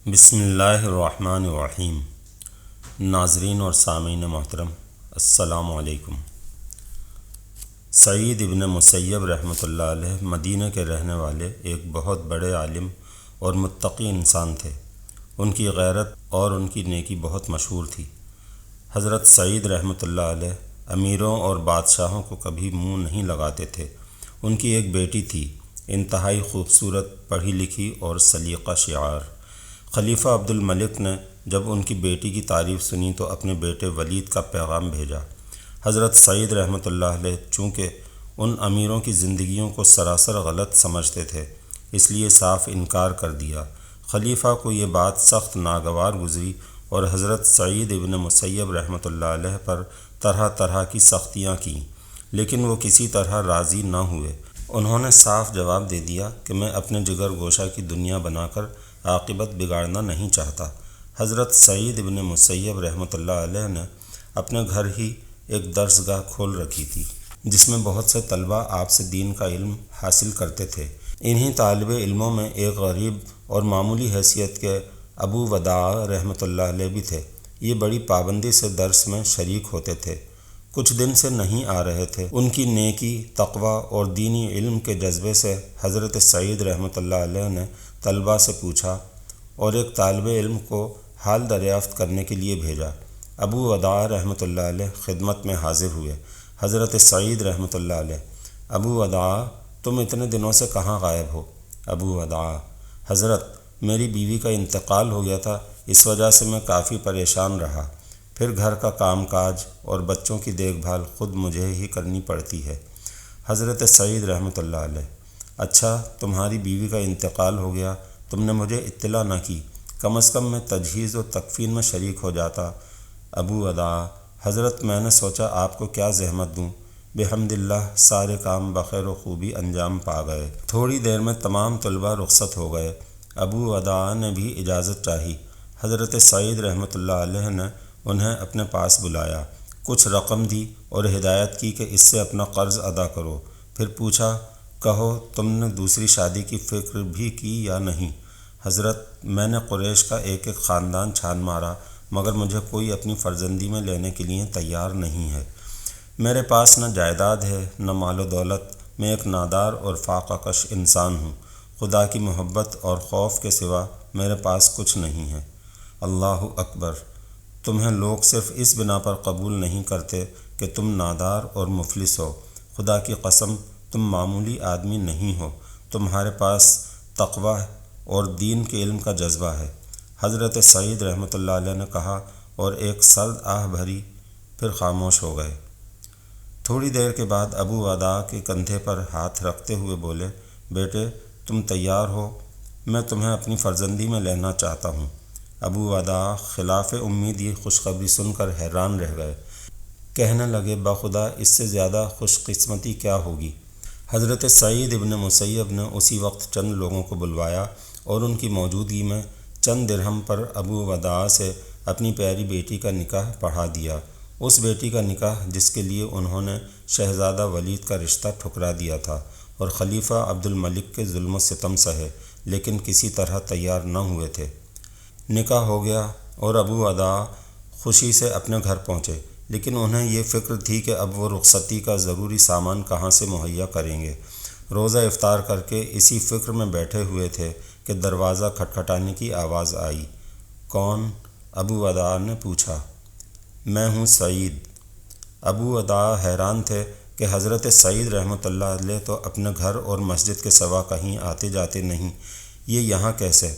بسم اللہ الرحمن الرحیم۔ ناظرین اور سامعین محترم، السلام علیکم۔ سعید ابن مسیب رحمۃ اللہ علیہ مدینہ کے رہنے والے ایک بہت بڑے عالم اور متقی انسان تھے۔ ان کی غیرت اور ان کی نیکی بہت مشہور تھی۔ حضرت سعید رحمۃ اللہ علیہ امیروں اور بادشاہوں کو کبھی منہ نہیں لگاتے تھے۔ ان کی ایک بیٹی تھی، انتہائی خوبصورت، پڑھی لکھی اور سلیقہ شعار۔ خلیفہ عبد الملک نے جب ان کی بیٹی کی تعریف سنی تو اپنے بیٹے ولید کا پیغام بھیجا۔ حضرت سعید رحمۃ اللہ علیہ چونکہ ان امیروں کی زندگیوں کو سراسر غلط سمجھتے تھے، اس لیے صاف انکار کر دیا۔ خلیفہ کو یہ بات سخت ناگوار گزری اور حضرت سعید ابن مسیب رحمۃ اللہ علیہ پر طرح طرح کی سختیاں کیں، لیکن وہ کسی طرح راضی نہ ہوئے۔ انہوں نے صاف جواب دے دیا کہ میں اپنے جگر گوشہ کی دنیا بنا کر عاقبت بگاڑنا نہیں چاہتا۔ حضرت سعید ابن مسیب رحمۃ اللہ علیہ نے اپنے گھر ہی ایک درس گاہ کھول رکھی تھی، جس میں بہت سے طلباء آپ سے دین کا علم حاصل کرتے تھے۔ انہی طالب علموں میں ایک غریب اور معمولی حیثیت کے ابو وداع رحمۃ اللہ علیہ بھی تھے۔ یہ بڑی پابندی سے درس میں شریک ہوتے تھے، کچھ دن سے نہیں آ رہے تھے۔ ان کی نیکی، تقویٰ اور دینی علم کے جذبے سے حضرت سعید رحمۃ اللہ علیہ نے طلباء سے پوچھا اور ایک طالب علم کو حال دریافت کرنے کے لیے بھیجا۔ ابو وداع رحمۃ اللہ علیہ خدمت میں حاضر ہوئے۔ حضرت سعید رحمۃ اللہ علیہ: ابو وداع، تم اتنے دنوں سے کہاں غائب ہو؟ ابو وداع: حضرت، میری بیوی کا انتقال ہو گیا تھا، اس وجہ سے میں کافی پریشان رہا۔ پھر گھر کا کام کاج اور بچوں کی دیکھ بھال خود مجھے ہی کرنی پڑتی ہے۔ حضرت سعید رحمۃ اللہ علیہ: اچھا، تمہاری بیوی کا انتقال ہو گیا، تم نے مجھے اطلاع نہ کی، کم از کم میں تجہیز و تکفین میں شریک ہو جاتا۔ ابو وداع: حضرت، میں نے سوچا آپ کو کیا زحمت دوں۔ بحمد اللہ سارے کام بخیر و خوبی انجام پا گئے۔ تھوڑی دیر میں تمام طلباء رخصت ہو گئے۔ ابو وداع نے بھی اجازت چاہی۔ حضرت سعید رحمۃ اللہ علیہ نے انہیں اپنے پاس بلایا، کچھ رقم دی اور ہدایت کی کہ اس سے اپنا قرض ادا کرو۔ پھر پوچھا، کہو تم نے دوسری شادی کی فکر بھی کی یا نہیں؟ حضرت، میں نے قریش کا ایک ایک خاندان چھان مارا، مگر مجھے کوئی اپنی فرزندی میں لینے کے لیے تیار نہیں ہے۔ میرے پاس نہ جائیداد ہے، نہ مال و دولت، میں ایک نادار اور فاقہ کش انسان ہوں۔ خدا کی محبت اور خوف کے سوا میرے پاس کچھ نہیں ہے۔ اللہ اکبر! تمہیں لوگ صرف اس بنا پر قبول نہیں کرتے کہ تم نادار اور مفلس ہو۔ خدا کی قسم، تم معمولی آدمی نہیں ہو، تمہارے پاس تقویٰ اور دین کے علم کا جذبہ ہے۔ حضرت سعید رحمۃ اللہ علیہ نے کہا اور ایک سرد آہ بھری، پھر خاموش ہو گئے۔ تھوڑی دیر کے بعد ابو وداع کے کندھے پر ہاتھ رکھتے ہوئے بولے، بیٹے، تم تیار ہو؟ میں تمہیں اپنی فرزندی میں لینا چاہتا ہوں۔ ابو وداع خلاف امید یہ خوشخبری سن کر حیران رہ گئے۔ کہنے لگے، بخدا اس سے زیادہ خوش قسمتی کیا ہوگی؟ حضرت سعید ابن مسیب نے اسی وقت چند لوگوں کو بلوایا اور ان کی موجودگی میں چند درہم پر ابو وداع سے اپنی پیاری بیٹی کا نکاح پڑھا دیا۔ اس بیٹی کا نکاح جس کے لیے انہوں نے شہزادہ ولید کا رشتہ ٹھکرا دیا تھا اور خلیفہ عبد الملک کے ظلم و ستم سہے، لیکن کسی طرح تیار نہ ہوئے تھے۔ نکاح ہو گیا اور ابو وداع خوشی سے اپنے گھر پہنچے، لیکن انہیں یہ فکر تھی کہ اب وہ رخصتی کا ضروری سامان کہاں سے مہیا کریں گے۔ روزہ افطار کر کے اسی فکر میں بیٹھے ہوئے تھے کہ دروازہ کھٹکھٹانے کی آواز آئی۔ کون؟ ابو وداع نے پوچھا۔ میں ہوں سعید۔ ابو وداع حیران تھے کہ حضرت سعید رحمۃ اللہ علیہ تو اپنے گھر اور مسجد کے سوا کہیں آتے جاتے نہیں، یہ یہاں کیسے؟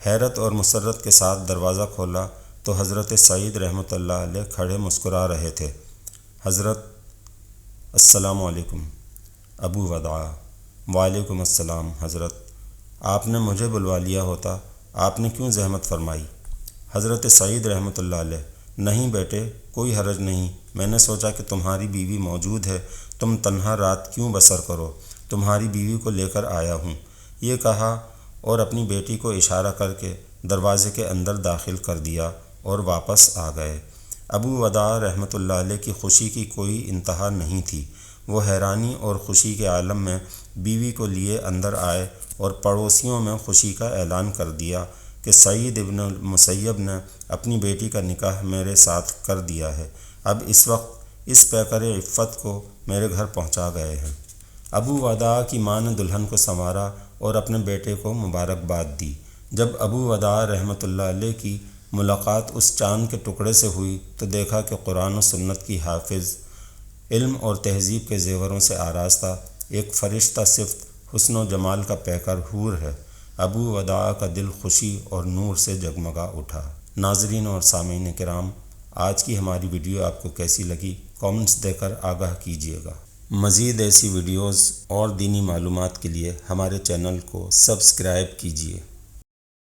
حیرت اور مسرت کے ساتھ دروازہ کھولا تو حضرت سعید رحمۃ اللہ علیہ کھڑے مسکرا رہے تھے۔ حضرت، السلام علیکم۔ ابو وداع: وعلیکم السلام حضرت، آپ نے مجھے بلوا لیا ہوتا، آپ نے کیوں زحمت فرمائی؟ حضرت سعید رحمۃ اللہ علیہ: نہیں بیٹے، کوئی حرج نہیں، میں نے سوچا کہ تمہاری بیوی موجود ہے، تم تنہا رات کیوں بسر کرو، تمہاری بیوی کو لے کر آیا ہوں۔ یہ کہا اور اپنی بیٹی کو اشارہ کر کے دروازے کے اندر داخل کر دیا اور واپس آ گئے۔ ابو وداع رحمۃ اللہ علیہ کی خوشی کی کوئی انتہا نہیں تھی۔ وہ حیرانی اور خوشی کے عالم میں بیوی کو لیے اندر آئے اور پڑوسیوں میں خوشی کا اعلان کر دیا کہ سعید ابن المسیب نے اپنی بیٹی کا نکاح میرے ساتھ کر دیا ہے، اب اس وقت اس پیکر عفت کو میرے گھر پہنچا گئے ہیں۔ ابو وداع کی ماں نے دلہن کو سنوارا اور اپنے بیٹے کو مبارکباد دی۔ جب ابو وداع رحمۃ اللہ علیہ کی ملاقات اس چاند کے ٹکڑے سے ہوئی تو دیکھا کہ قرآن و سنت کی حافظ، علم اور تہذیب کے زیوروں سے آراستہ ایک فرشتہ صفت حسن و جمال کا پیکر حور ہے۔ ابو وداع کا دل خوشی اور نور سے جگمگا اٹھا۔ ناظرین اور سامعین کرام، آج کی ہماری ویڈیو آپ کو کیسی لگی؟ کامنٹس دے کر آگاہ کیجیے گا۔ مزید ایسی ویڈیوز اور دینی معلومات کے لیے ہمارے چینل کو سبسکرائب کیجیے۔